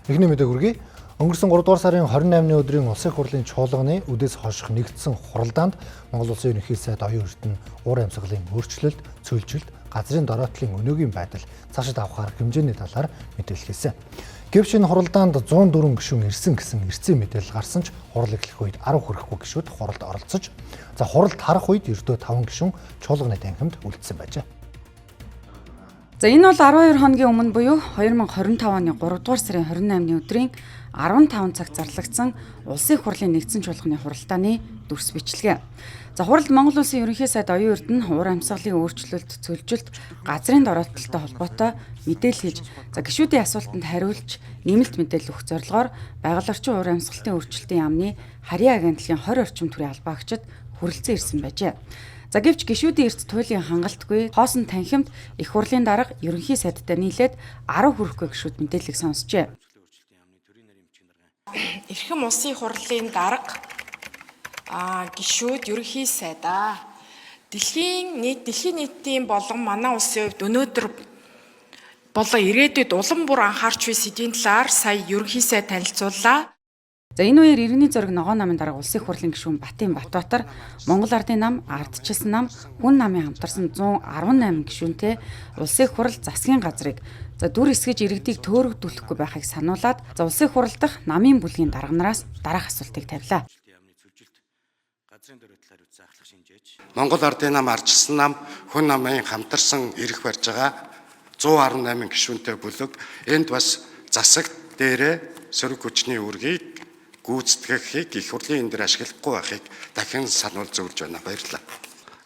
Эхний мэдээ хүргэе. Өнгөрсөн 3 дугаар сарын 28-ны өдрийн улсын их хурлын чуулганы үдээс хойших нэгдсэн хуралдаанд Монгол Улсын ерөнхий сайд оюун эрдэнэ уур амьсгалын өөрчлөлт, цөөлжилт, газрын дороотлын өнөөгийн байдал цаашид авах арга хэмжээний талаар мэдээлэл хийсэн. Гэвч энэ хуралдаанд 104 гишүүн ирсэн гэсэн эртний мэдээлэл гарсан ч хурал эхлэх үед 10 хүрэхгүй гишүүд хуралд оролцож, хуралд харах үед ердөө 5 гишүүн чуулганы танхимд үлдсэн байжээ. За энэ бол 12 хоногийн өмнө буюу 2025 оны 3 дугаар сарын 28-ны өдрийн 15 цагт зарлагдсан Улсын их хурлын нэгдсэн чуулганы хуралдааны дүрс бичлэгээ. За хуралд Монгол Улсын ерөнхий сайд оюун эрдэнэ уур амьсгалын өөрчлөлт, цөлжилт, газрын дороотлолтой холбоотой мэдээлэл хийж, гишүүдийн асуултанд хариулж, нэмэлт мэдээлэл өгөх зорилгоор байгаль орчин уур амьсгалын өөрчлөлтийн яамны харьяа агентлагийн 20 орчим төрлийн албаагчид хүрэлцэн ирсэн байжээ. Гэвч гишүүдийн эрт туйлын хангалтгүй хоосон танхимд их хурлын дарга ерөнхий сайдтай нийлээд 10 хүрэхгүй гишүүд мэдээллийг сонсжээ. Эрхэм улсын их хурлын дарга гишүүд ерөнхий сайдаа дэлхийн нийтийн болон манай улсын хувьд өнөөдөр болон ирээдүйд улам бүр анхаарч буй сэдвийн талаар сая ерөнхий сайд танилцууллаа. За энэ үеэр иргэний зориг ногоон намын дарга улсын их хурлын гишүүн Батын Батбаатар, Монгол Ардын нам, Ардчилсан нам, Хүн намын хамтарсан 118 гишүүнтэй улсын их хурал засгийн газрыг дүр эсгэж иргэдийг төөрөгдүүлэхгүй байхыг сануулад улсын их хурал дахь намын бүлгийн дарга нараас дараах асуултыг тавилаа. Монгол Ардын нам, Ардчилсан нам, Хүн намын хамтарсан ирэх барьж байгаа 118 гишүүнтэй бүлэг энд бас засагт дээрээ сөрөг хүчний үргийг гүйцэтгэхийг их хурлын энэ дээр ашиглахгүй байхыг дахин сануул зөвлөж байна. Баярлалаа.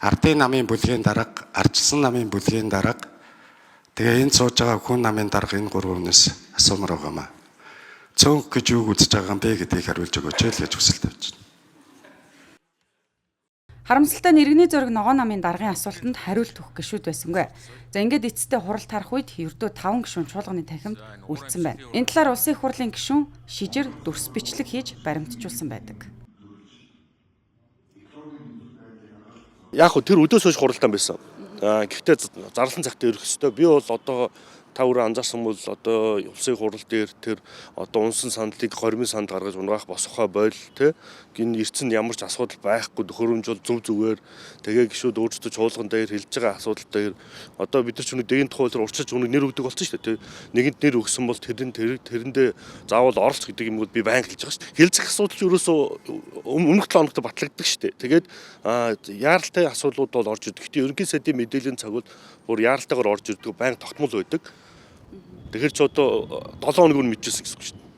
Ардын намын бүлгийн дарга, Ардчилсан намын бүлгийн дарга, тэгээ энд сууж байгаа Хүн намын дарга энэ гурванаас асуумаар байгаамаа. Цөөнх гэж юу үзэж байгаа юм бэ гэдгийг хариулж өгөөч л гэж хүсэлт тавьж байна. Харамсалтай нь иргэний зориг ногоон намын даргын асуултанд хариулт өгөх гишүүд байсангүй. Ингээд эцэстээ хуралд харах үед ердөө 5 гишүүн чуулганы танхимд үлдсэн байна. Энэ талаар улсын их хурлын гишүүн шижир дүрс бичлэг хийж баримтжуулсан байдаг. Яг хөө тэр өдөөс хойш хуралдаан байсан. Гэхдээ зарлан цагт ирэх ёстой. Би бол одоо та өөрөө анзаарсан бол одоо улсын хурал дээр тэр одоо унсан сандлыг гормын санд гаргаж унгаах босгохоо бойл те гин эрцэнд ямар ч асуудал байхгүй төхөөрөмж бол зөв зүгээр тэгээ гişүүд өөрсдөө чуулган дээр хэлж байгаа асуудал дээр одоо бид нар ч нэг дэгийн тухай дээр урьдчилж үнэг нэр өгдөг болсон шүү дээ те нэгэнд нэр өгсөн бол тэрэндээ заавал оролц гэдэг юмуд би байнга хэлж байгаа шүү дээ хэлцэх асуудал ч ерөөсөө өмнөх 7 хоногт батлагддаг шүү дээ тэгээд яаралтай асуудлууд бол орж ирдэг. Гэхдээ ерөнхий сайдын мэдээллийн цаг бол бүр яаралтайгаар орж ирдэг байнга тогтмол байдаг. Тэгэхээр ч одоо 7 хоног нь мэдчихсэн гэсэн үг шүү дээ.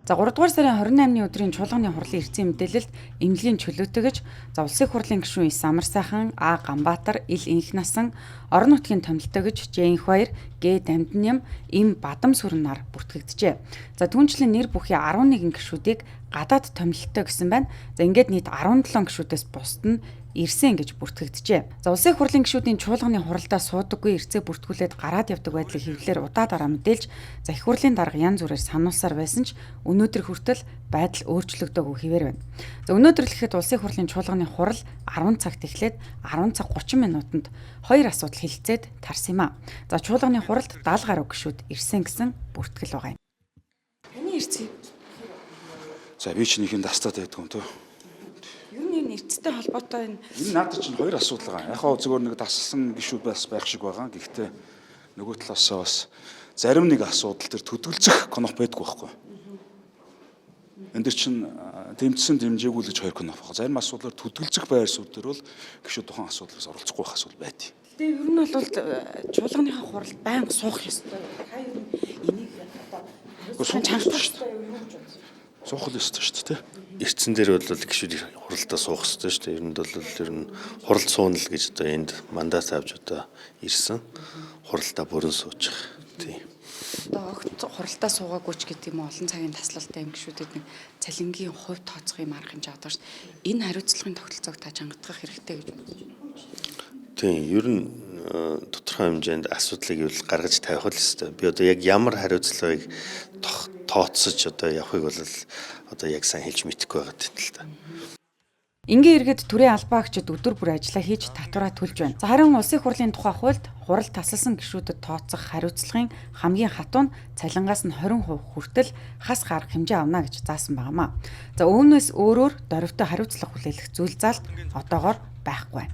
За 3 дугаар сарын 28-ны өдрийн чуулганы хурлын эртний мэдээлэлд эмнэлгийн чөлөөтэйгэж улсын их хурлын гишүүн Ис Амар сайхан, А Ганбаатар, Ил Инх насан, орон нутгийн томилтойгож Ж Инх баяр, Г Дамдням, Им Бадам сүрэн нар бүртгэгджээ. За түүнчлэн нэр бүхий 11 гишүүдийг гадаад томилттой гэсэн байна. За ингээд нийт 17 гишүүдээс бусд нь ирсэн гэж бүртгэгджээ. За улсын их хурлын гишүүдийн чуулганы хуралдаа суудаггүй ирцээ бүртгүүлээд гараад явдаг байдлыг хэвлэлээр удаа дараа мэдээлж их хурлын дарга янз бүрээр сануулсаар байсан ч өнөөдөр хүртэл байдал өөрчлөгдөөгүй хэвээр байна. За өнөөдөр л ихэд улсын их хурлын чуулганы хурал 10 цагт эхлээд 10 цаг 30 минутанд 2 асуудал хэлэлцээд тарсан юм а. За чуулганы хуралд 70 гаруй гишүүд ирсэн гэсэн бүртгэл байгаа юм. Таны ирцээ. За би ч нэгэнд тастаад байдаг юм тоо. Юу нэг эрттэй холбоотой Энэ надад чинь хоёр асуудал байгаа. Яг хоо зөвхөн нэг дассан гişүүд байх шиг байгаа. Гэхдээ нөгөө талаасаа бас зарим нэг асуудал төр төдөлцөх конох байдгүй байхгүй. Энд дэр чинь дэмжсэн дэмжээгүй л гэж хоёр конох байгаа. Зарим асуудлаар төдөлцөх байр суурь төр бол гişүүд тухайн асуудлаас оролцохгүй байх асуудал байдгийг. Тэгээ ер нь бол чуулганыхаа хуралд байнга суух ёстой. Та ер нь энийг одоо чангалах ёстой юм уу? Суухал ёстой шүү дээ. Эрдсэн дээр бол гişүүд хуралдаа суух хэрэгтэй шүү дээ. Ер нь бол хурал суунал гэж одоо энд мандат авч одоо ирсэн. Хуралдаа бүрэн сууж байгаа. Тийм. Одоо огт хуралдаа суугаагүй ч гэдэг юм олон цагийн таслалтай юм гişүүдэд нэг цалингийн хувь тооцох юм арга хэмжээ авдаг шүү дээ. Энэ хариуцлагын тогтолцоог та чангадах хэрэгтэй гэж бодож байна. Тийм. Ер нь тодорхой хэмжээнд асуудлыг гаргаж тавих л ёстой. Би одоо яг ямар хариуцлагыг тооцсож одоо явахыг бол одоо яг сайн хэлж мэдэхгүй байгаа гэтэл та. Ингийн иргэд төрийн албаагчид өдөр бүр ажиллаа хийж татвараа төлж байна. За харин улсын хурлын тухай хуульд хурал тасалсан гишүүдэд тооцох хариуцлагын хамгийн хатуу нь цалингаас нь 20% хүртэл хас гарах хэмжээ авна гэж заасан байнамаа. За үүнээс өөрөөр дорвитой хариуцлага хүлээлгэх зүйл заалт одоогоор байхгүй байна.